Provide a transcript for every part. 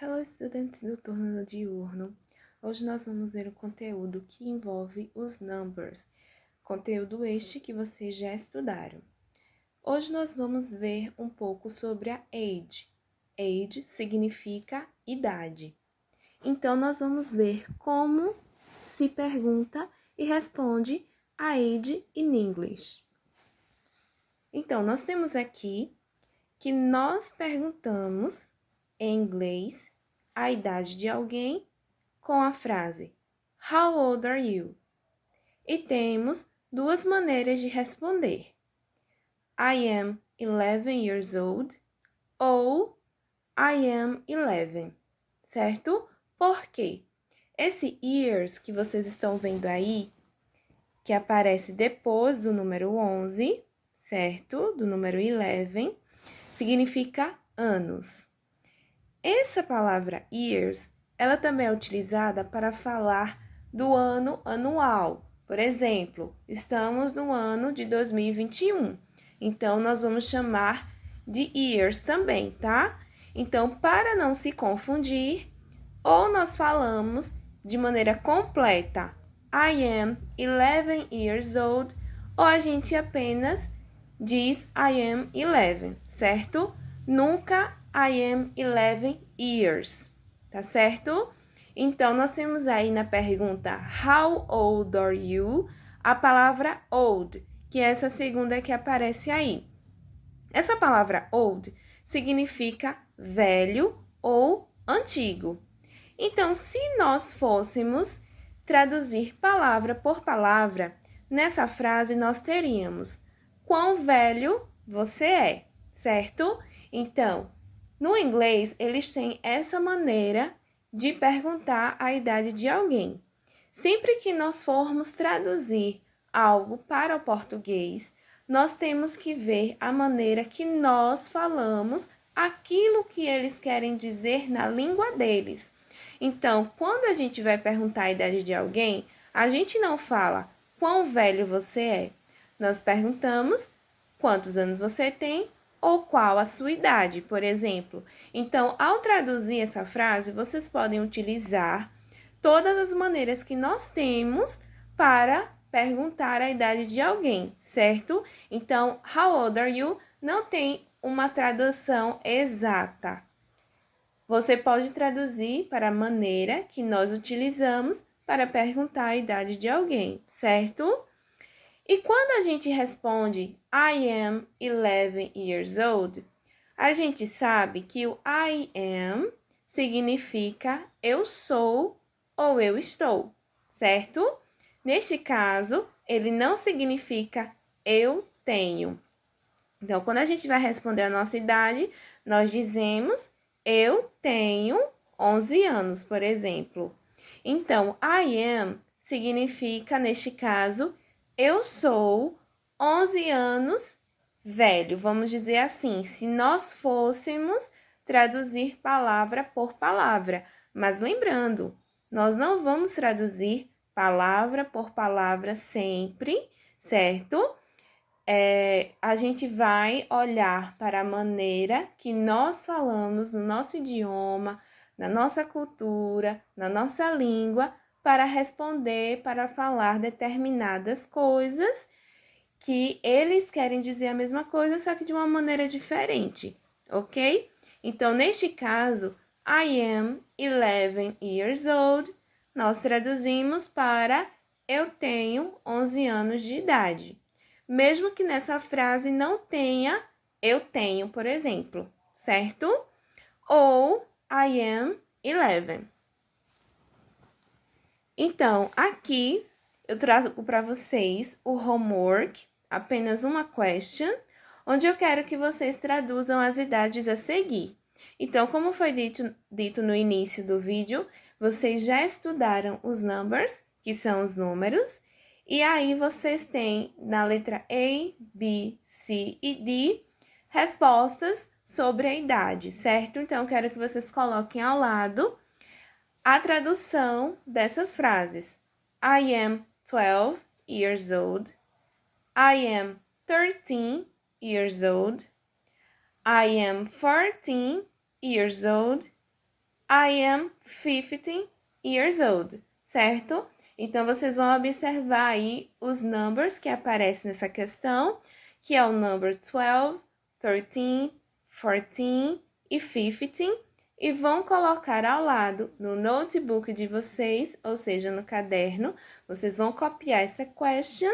Hello, estudantes do turno diurno. Hoje nós vamos ver o conteúdo que envolve os numbers, conteúdo este que vocês já estudaram. Hoje nós vamos ver um pouco sobre a age. Age significa idade. Então, nós vamos ver como se pergunta e responde a age in English. Então, nós temos aqui que nós perguntamos em inglês a idade de alguém com a frase How old are you? E temos duas maneiras de responder. I am 11 years old ou I am 11, certo? Por quê? Esse years que vocês estão vendo aí, que aparece depois do número 11, certo? Do número 11, significa anos. Essa palavra years, ela também é utilizada para falar do ano anual. Por exemplo, estamos no ano de 2021. Então, nós vamos chamar de years também, tá? Então, para não se confundir, ou nós falamos de maneira completa I am 11 years old, ou a gente apenas diz I am 11, certo? Nunca I am 11 years, tá certo? Então, nós temos aí na pergunta How old are you? A palavra old, que é essa segunda que aparece aí. Essa palavra old significa velho ou antigo. Então, se nós fôssemos traduzir palavra por palavra, nessa frase nós teríamos quão velho você é, certo? Então, no inglês, eles têm essa maneira de perguntar a idade de alguém. Sempre que nós formos traduzir algo para o português, nós temos que ver a maneira que nós falamos aquilo que eles querem dizer na língua deles. Então, quando a gente vai perguntar a idade de alguém, a gente não fala quão velho você é. Nós perguntamos quantos anos você tem ou qual a sua idade, por exemplo. Então, ao traduzir essa frase, vocês podem utilizar todas as maneiras que nós temos para perguntar a idade de alguém, certo? Então, how old are you? Não tem uma tradução exata. Você pode traduzir para a maneira que nós utilizamos para perguntar a idade de alguém, certo? E quando a gente responde I am 11 years old, a gente sabe que o I am significa eu sou ou eu estou, certo? Neste caso, ele não significa eu tenho. Então, quando a gente vai responder a nossa idade, nós dizemos eu tenho 11 anos, por exemplo. Então, I am significa, neste caso, eu sou 11 anos velho. Vamos dizer assim, se nós fôssemos traduzir palavra por palavra. Mas lembrando, nós não vamos traduzir palavra por palavra sempre, certo? A gente vai olhar para a maneira que nós falamos no nosso idioma, na nossa cultura, na nossa língua, para responder, para falar determinadas coisas que eles querem dizer a mesma coisa, só que de uma maneira diferente, ok? Então, neste caso, I am 11 years old, nós traduzimos para eu tenho 11 anos de idade. Mesmo que nessa frase não tenha eu tenho, por exemplo, certo? Ou I am 11. Então, aqui eu trago para vocês o homework, apenas uma question, onde eu quero que vocês traduzam as idades a seguir. Então, como foi dito no início do vídeo, vocês já estudaram os numbers, que são os números, e aí vocês têm na letra A, B, C e D respostas sobre a idade, certo? Então, eu quero que vocês coloquem ao lado a tradução dessas frases. I am 12 years old. I am 13 years old. I am 14 years old. I am 15 years old, certo? Então, vocês vão observar aí os numbers que aparecem nessa questão, que é o number 12, 13, 14 e 15, e vão colocar ao lado no notebook de vocês, ou seja, no caderno, vocês vão copiar essa question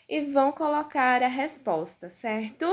e vão colocar a resposta, certo?